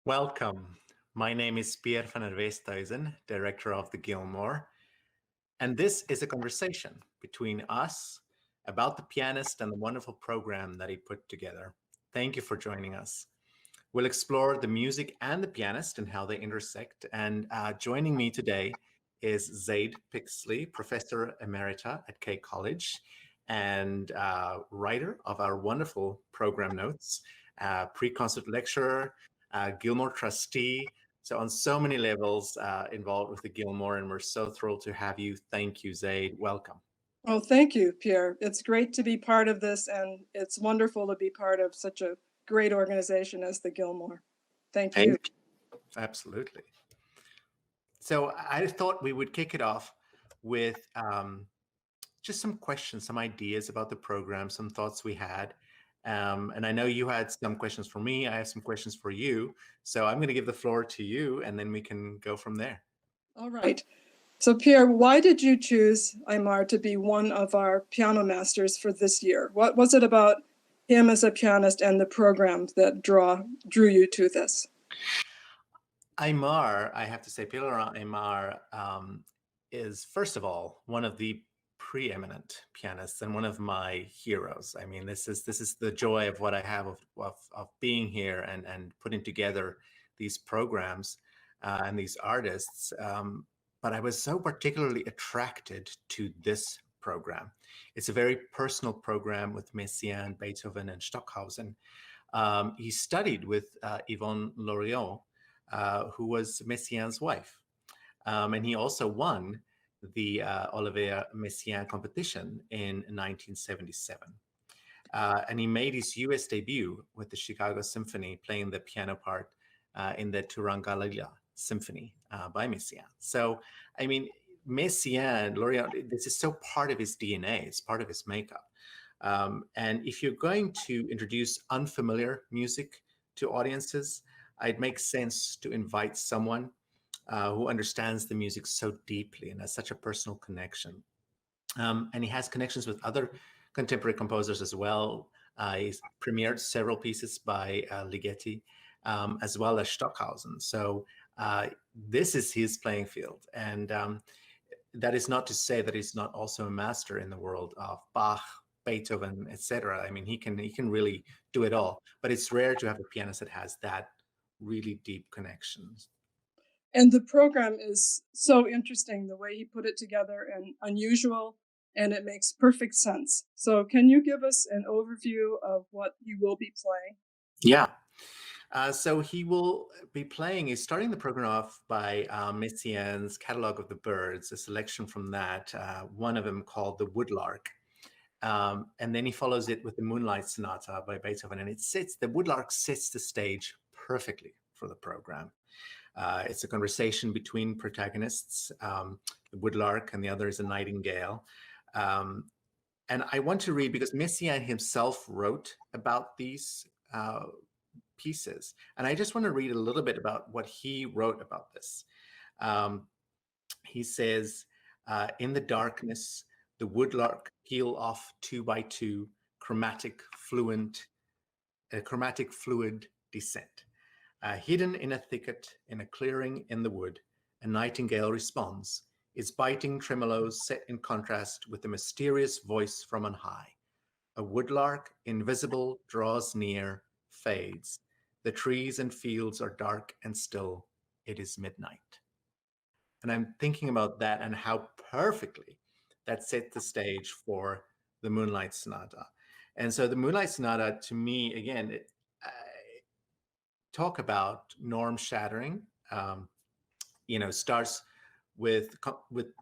Welcome. My name is Pierre van Westhuizen, Director of the Gilmore, and this is a conversation between us about the pianist and the wonderful program that he put together. Thank you for joining us. We'll explore the music and the pianist and how they intersect. And joining me today is Zaide Pixley, Professor Emerita at K College and writer of our wonderful program notes, pre-concert lecturer, Gilmore trustee. So on so many levels involved with the Gilmore, and we're so thrilled to have you. Thank you, Zaide. Welcome. Oh, thank you, Pierre. It's great to be part of this, and it's wonderful to be part of such a great organization as the Gilmore. Thank Thank you. you. Absolutely. So I thought we would kick it off with just some questions, some ideas about the program, some thoughts we had. And I know you had some questions for me. I have some questions for you. So I'm going to give the floor to you, and then we can go from there. All right. So, Pierre, why did you choose Aimard to be one of our piano masters for this year? What was it about him as a pianist and the program that drew you to this? Aimard, I have to say, Pierre-Laurent Aimard is, first of all, one of the preeminent pianists and one of my heroes. I mean, this is the joy of what I have of being here and putting together these programs and these artists. But I was so particularly attracted to this program. It's a very personal program with Messiaen, Beethoven, and Stockhausen. He studied with Yvonne Loriot, who was Messiaen's wife. And he also won the Olivier Messiaen competition in 1977. And he made his US debut with the Chicago Symphony, playing the piano part in the Turangalila Symphony by Messiaen. So, I mean, Messiaen, Loriot, this is so part of his DNA, it's part of his makeup. And if you're going to introduce unfamiliar music to audiences, it makes sense to invite someone who understands the music so deeply and has such a personal connection. And he has connections with other contemporary composers as well. He's premiered several pieces by Ligeti, as well as Stockhausen. So this is his playing field. And that is not to say that he's not also a master in the world of Bach, Beethoven, etc. I mean, he can really do it all. But it's rare to have a pianist that has that really deep connections. And the program is so interesting, the way he put it together, and unusual, and it makes perfect sense. So can you give us an overview of what you will be playing? Yeah. So he will be playing, he's starting the program off by Messiaen's Catalogue of the Birds, a selection from that, one of them called The Woodlark. And then he follows it with the Moonlight Sonata by Beethoven. And the Woodlark sets the stage perfectly for the program. It's a conversation between protagonists, the woodlark, and the other is a nightingale. And I want to read, because Messiaen himself wrote about these pieces. And I just want to read a little bit about what he wrote about this. He says, in the darkness, the woodlark peel off two by two, chromatic fluid descent. Hidden in a thicket, in a clearing in the wood, a nightingale responds, its biting tremolos set in contrast with the mysterious voice from on high. A woodlark, invisible, draws near, fades. The trees and fields are dark and still. It is midnight. And I'm thinking about that and how perfectly that set the stage for the Moonlight Sonata. And so the Moonlight Sonata, to me, again, talk about norm shattering. Starts with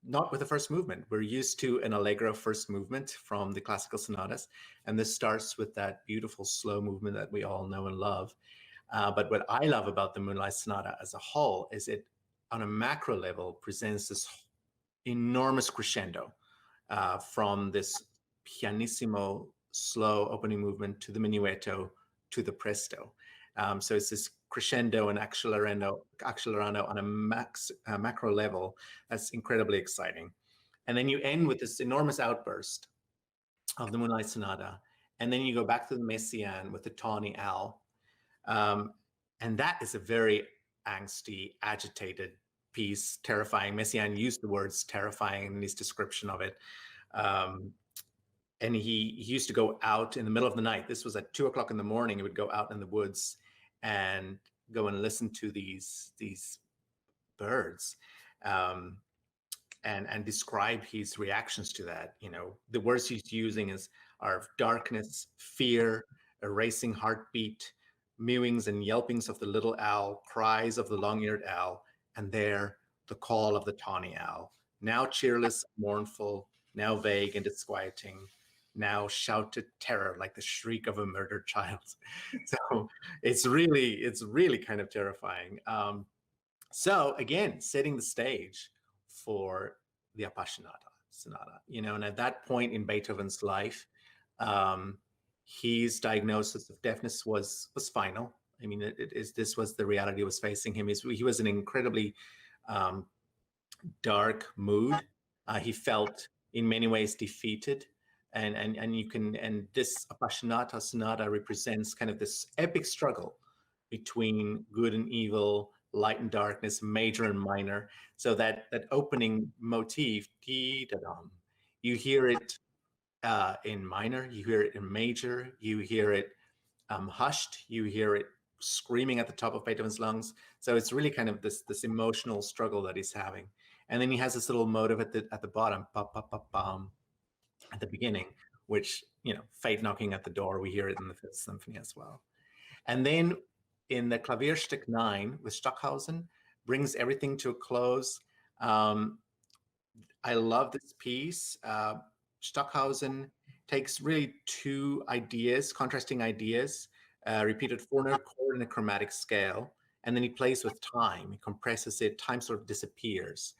not with the first movement. We're used to an allegro first movement from the classical sonatas, and this starts with that beautiful slow movement that we all know and love. But what I love about the Moonlight Sonata as a whole is it, on a macro level, presents this enormous crescendo from this pianissimo slow opening movement to the minuetto to the presto. So it's this crescendo and accelerando on a macro level that's incredibly exciting. And then you end with this enormous outburst of the Moonlight Sonata. And then you go back to the Messiaen with the tawny owl. And that is a very angsty, agitated piece, terrifying. Messiaen used the words terrifying in his description of it. And he used to go out in the middle of the night. This was at 2:00 in the morning. He would go out in the woods and go and listen to these birds, and describe his reactions to that. You know, the words he's using are darkness, fear, a racing heartbeat, mewings and yelpings of the little owl, cries of the long-eared owl, and there the call of the tawny owl, now cheerless, mournful, now vague and disquieting, now shouted terror like the shriek of a murdered child. So it's really kind of terrifying. So again, setting the stage for the Appassionata Sonata, you know, and at that point in Beethoven's life, his diagnosis of deafness was final. I mean, this was the reality was facing him. He was in an incredibly dark mood. He felt in many ways defeated, and this Appassionata Sonata represents kind of this epic struggle between good and evil, light and darkness, major and minor. So that opening motif, you hear it in minor, you hear it in major, you hear it hushed, you hear it screaming at the top of Beethoven's lungs. So it's really kind of this emotional struggle that he's having. And then he has this little motive at the bottom, at the beginning, which, you know, fate knocking at the door. We hear it in the Fifth Symphony as well. And then in the Klavierstück 9 with Stockhausen, brings everything to a close. I love this piece. Stockhausen takes really two ideas, contrasting ideas, repeated 4-note chord in a chromatic scale, and then he plays with time. He compresses it, time sort of disappears.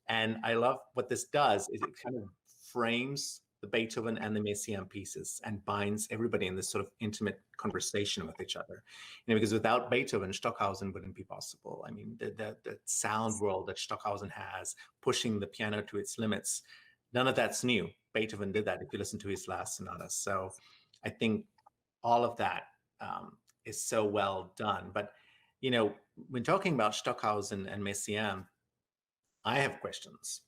And I love what this does is it kind of frames the Beethoven and the Messiaen pieces and binds everybody in this sort of intimate conversation with each other. You know, because without Beethoven, Stockhausen wouldn't be possible. I mean, the sound world that Stockhausen has, pushing the piano to its limits, none of that's new. Beethoven did that if you listen to his last sonatas. So I think all of that is so well done. But, you know, when talking about Stockhausen and Messiaen, I have questions.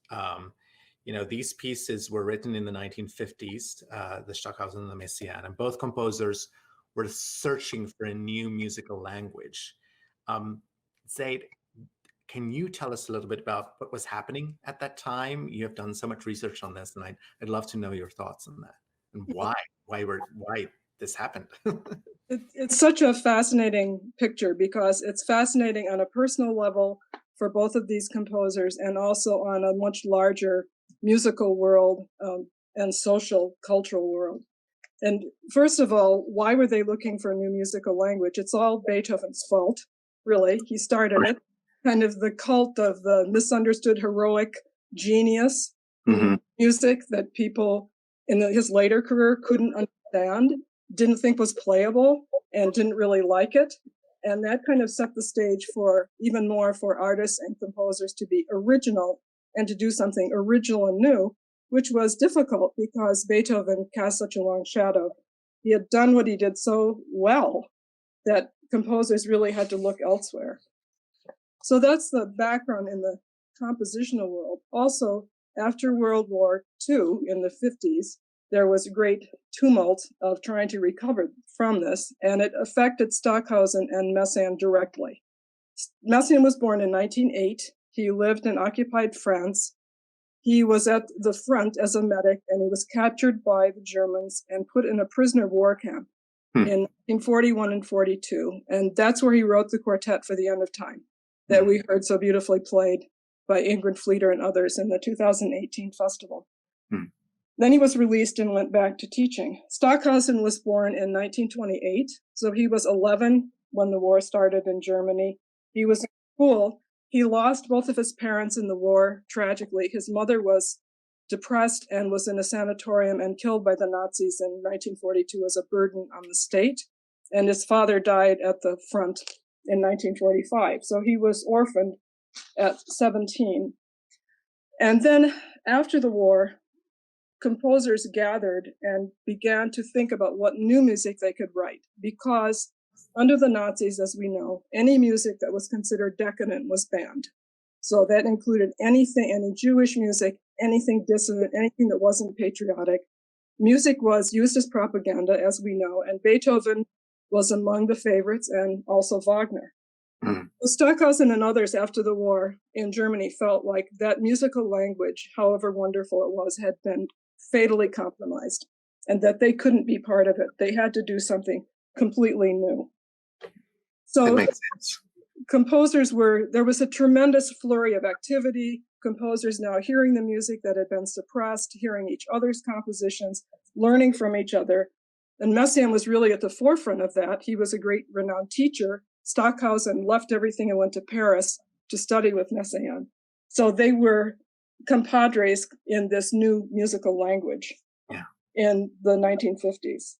You know, these pieces were written in the 1950s, the Stockhausen and the Messiaen, and both composers were searching for a new musical language. Zaide, can you tell us a little bit about what was happening at that time? You have done so much research on this, and I'd love to know your thoughts on that and why this happened. It's such a fascinating picture because it's fascinating on a personal level for both of these composers and also on a much larger musical world and social, cultural world. And first of all, why were they looking for a new musical language? It's all Beethoven's fault, really. He started it. Kind of the cult of the misunderstood heroic genius music that people in his later career couldn't understand, didn't think was playable, and didn't really like it. And that kind of set the stage for even more for artists and composers to be original and to do something original and new, which was difficult because Beethoven cast such a long shadow. He had done what he did so well that composers really had to look elsewhere. So that's the background in the compositional world. Also, after World War II in the 50s, there was a great tumult of trying to recover from this, and it affected Stockhausen and Messiaen directly. Messiaen was born in 1908. He lived in occupied France. He was at the front as a medic, and he was captured by the Germans and put in a prisoner of war camp in 1941 and 42. And that's where he wrote the quartet for the End of Time that we heard so beautifully played by Ingrid Fleeter and others in the 2018 festival. Then he was released and went back to teaching. Stockhausen was born in 1928, so he was 11 when the war started in Germany. He was in school. He lost both of his parents in the war, tragically. His mother was depressed and was in a sanatorium and killed by the Nazis in 1942 as a burden on the state. And his father died at the front in 1945. So he was orphaned at 17. And then after the war, composers gathered and began to think about what new music they could write, because Under the Nazis, as we know, any music that was considered decadent was banned. So that included anything, any Jewish music, anything dissident, anything that wasn't patriotic. Music was used as propaganda, as we know, and Beethoven was among the favorites, and also Wagner. Stockhausen and others after the war in Germany felt like that musical language, however wonderful it was, had been fatally compromised, and that they couldn't be part of it. They had to do something completely new. So That makes sense. There was a tremendous flurry of activity, composers now hearing the music that had been suppressed, hearing each other's compositions, learning from each other. And Messiaen was really at the forefront of that. He was a great renowned teacher. Stockhausen left everything and went to Paris to study with Messiaen. So they were compadres in this new musical language in the 1950s.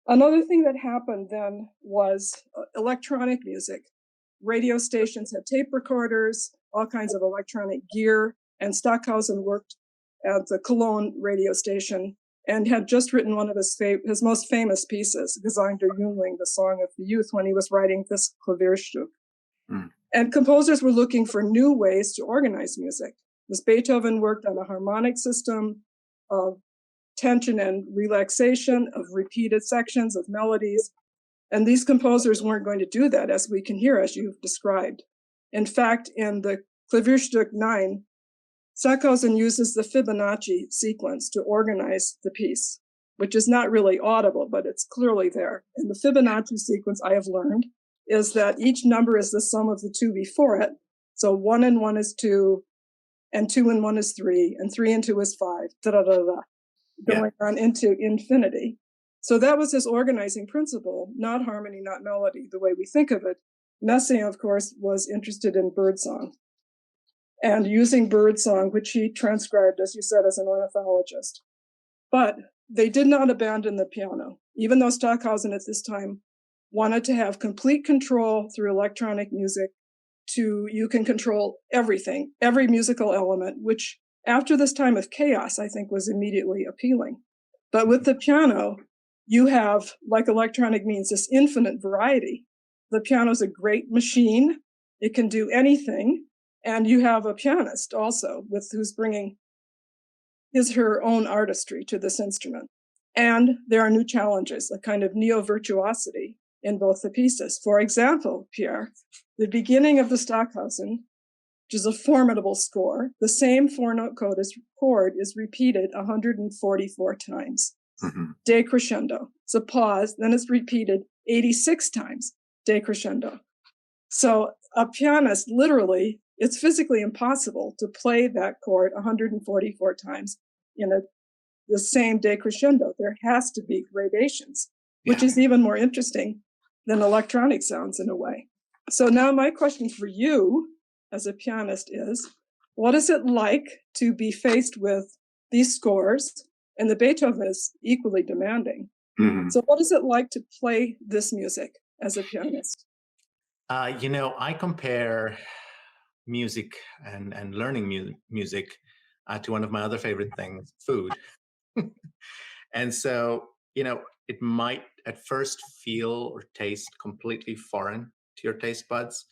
Another thing that happened then was electronic music. Radio stations had tape recorders, all kinds of electronic gear, and Stockhausen worked at the Cologne radio station and had just written one of his most famous pieces, Gesang der Jüngling, the Song of the Youth, when he was writing this Klavierstück. And composers were looking for new ways to organize music. This Beethoven worked on a harmonic system of tension and relaxation, of repeated sections, of melodies. And these composers weren't going to do that, as we can hear, as you've described. In fact, in the Klavierstück 9, Stockhausen uses the Fibonacci sequence to organize the piece, which is not really audible, but it's clearly there. And the Fibonacci sequence, I have learned, is that each number is the sum of the two before it. So 1 and 1 is 2, and 2 and 1 is 3, and 3 and 2 is 5, going on into infinity. So that was his organizing principle, not harmony, not melody, the way we think of it. Messiaen, of course, was interested in birdsong and using birdsong, which he transcribed, as you said, as an ornithologist. But they did not abandon the piano, even though Stockhausen at this time wanted to have complete control through electronic music. You can control everything, every musical element, which after this time of chaos, I think was immediately appealing. But with the piano, you have, like electronic means, this infinite variety. The piano is a great machine. It can do anything. And you have a pianist also who's bringing her own artistry to this instrument. And there are new challenges, a kind of neo-virtuosity in both the pieces. For example, Pierre, the beginning of the Stockhausen, which is a formidable score, the same four-note chord is repeated 144 times. Decrescendo. It's a pause, then it's repeated 86 times, decrescendo. So a pianist, literally, it's physically impossible to play that chord 144 times in the same decrescendo. There has to be gradations, which is even more interesting than electronic sounds in a way. So now my question for you as a pianist is, what is it like to be faced with these scores? And the Beethoven is equally demanding. So what is it like to play this music as a pianist? I compare music and learning music to one of my other favorite things, food. And so, it might at first feel or taste completely foreign to your taste buds,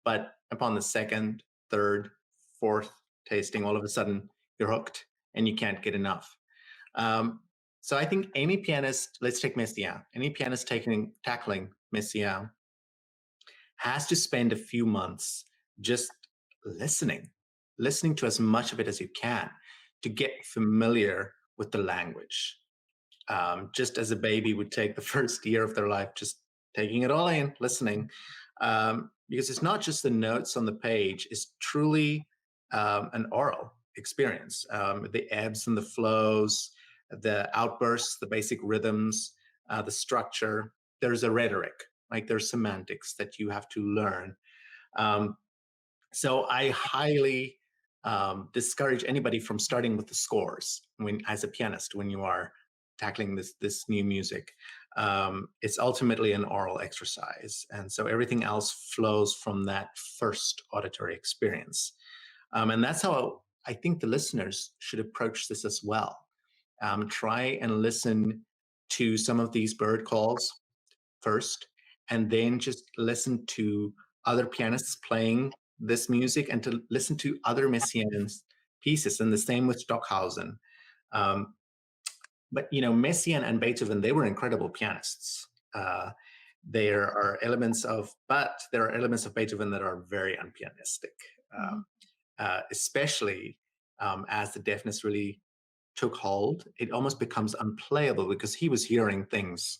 but upon the second, third, fourth tasting, all of a sudden you're hooked and you can't get enough. So I think any pianist, let's take Messiaen, any pianist tackling Messiaen has to spend a few months just listening to as much of it as you can to get familiar with the language. Just as a baby would take the first year of their life, just taking it all in, listening, because it's not just the notes on the page, it's truly an oral experience. The ebbs and the flows, the outbursts, the basic rhythms, the structure. There's a rhetoric, like there's semantics that you have to learn. So I highly discourage anybody from starting with the scores as a pianist when you are tackling this new music. It's ultimately an oral exercise, and so everything else flows from that first auditory experience. And that's how I think the listeners should approach this as well. Try and listen to some of these bird calls first, and then just listen to other pianists playing this music and to listen to other Messiaen's pieces. And the same with Stockhausen. Um, but Messiaen and Beethoven, they were incredible pianists. There are elements of Beethoven that are very unpianistic, especially as the deafness really took hold. It almost becomes unplayable because he was hearing things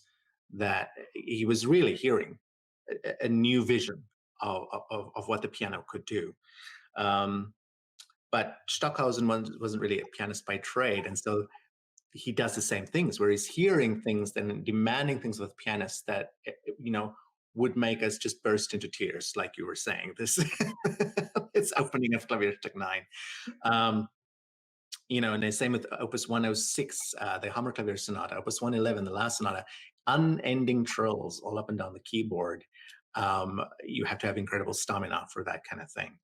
that he was really hearing a new vision of what the piano could do. But Stockhausen wasn't really a pianist by trade, and so he does the same things where he's hearing things and demanding things with pianists that would make us just burst into tears, like you were saying. This it's opening of Klavierstück 9. And the same with Opus 106, the Hammerklavier Sonata, Opus 111, the last sonata, unending trills all up and down the keyboard. You have to have incredible stamina for that kind of thing.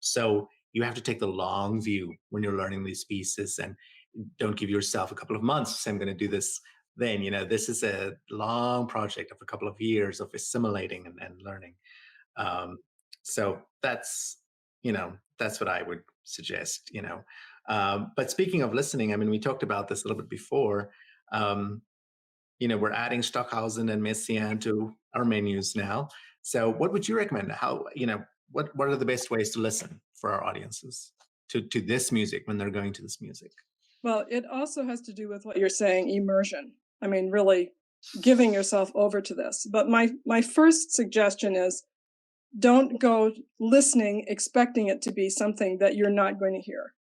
So you have to take the long view when you're learning these pieces, and don't give yourself a couple of months to say, I'm going to do this then. This is a long project of a couple of years of assimilating and learning. So that's what I would suggest. But speaking of listening, I mean, we talked about this a little bit before. We're adding Stockhausen and Messiaen to our menus now. So what would you recommend? What are the best ways to listen for our audiences to this music when they're going to this music? Well, it also has to do with what you're saying, immersion. I mean, really giving yourself over to this. But my first suggestion is don't go listening expecting it to be something that you're not going to hear.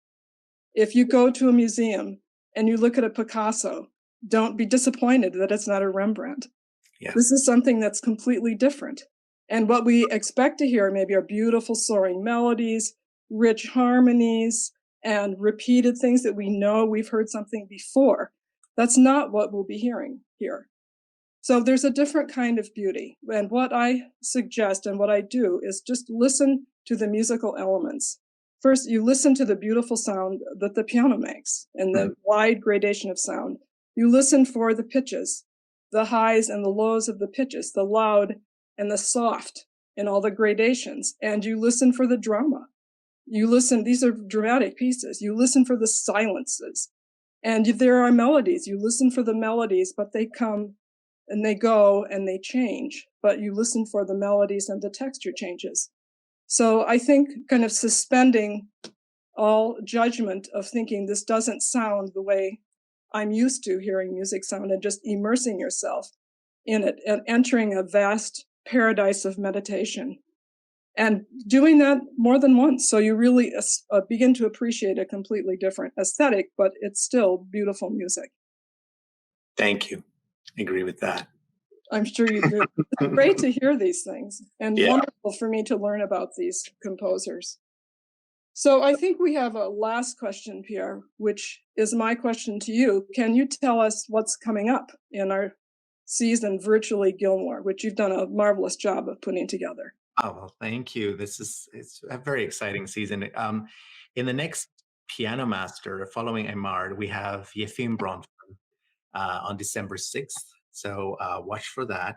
If you go to a museum and you look at a Picasso, don't be disappointed that it's not a Rembrandt. Yeah. This is something that's completely different. And what we expect to hear maybe are beautiful soaring melodies, rich harmonies, and repeated things that we know we've heard something before. That's not what we'll be hearing here. So there's a different kind of beauty. And what I suggest and what I do is just listen to the musical elements. First, you listen to the beautiful sound that the piano makes and the wide gradation of sound. You listen for the pitches, the highs and the lows of the pitches, the loud and the soft in all the gradations. And you listen for the drama. You listen, these are dramatic pieces. You listen for the silences. And there are melodies. You listen for the melodies, but they come and they go and they change. But you listen for the melodies and the texture changes. So I think kind of suspending all judgment of thinking this doesn't sound the way I'm used to hearing music sound, and just immersing yourself in it and entering a vast paradise of meditation. And doing that more than once, so you really begin to appreciate a completely different aesthetic, but it's still beautiful music. Thank you. I agree with that. I'm sure you do. It's great to hear these things, and wonderful for me to learn about these composers. So I think we have a last question, Pierre, which is my question to you. Can you tell us what's coming up in our season virtually Gilmore, which you've done a marvelous job of putting together? Oh, well, thank you. It's a very exciting season. In the next Piano Master, following Aimard, we have Yefim Bronfman on December 6th. So watch for that.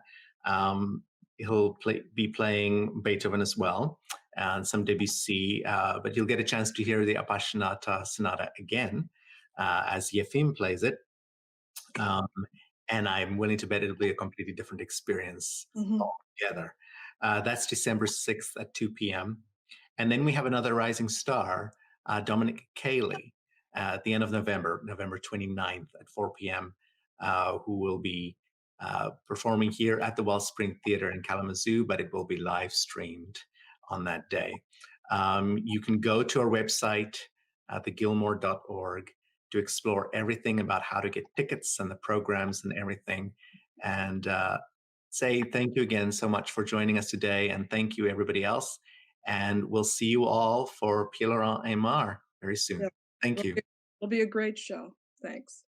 He'll be playing Beethoven as well, and some Debussy, but you'll get a chance to hear the Appassionata Sonata again as Yefim plays it. And I'm willing to bet it'll be a completely different experience altogether. That's December 6th at 2 p.m. And then we have another rising star, Dominic Cayley, at the end of November 29th at 4 p.m., who will be performing here at the Wellspring Theatre in Kalamazoo, but it will be live streamed on that day. You can go to our website, thegilmore.org, to explore everything about how to get tickets and the programs and everything. And say thank you again so much for joining us today. And thank you, everybody else. And we'll see you all for Pierre-Laurent Aimard very soon. Yeah. Thank you. It'll be a great show. Thanks.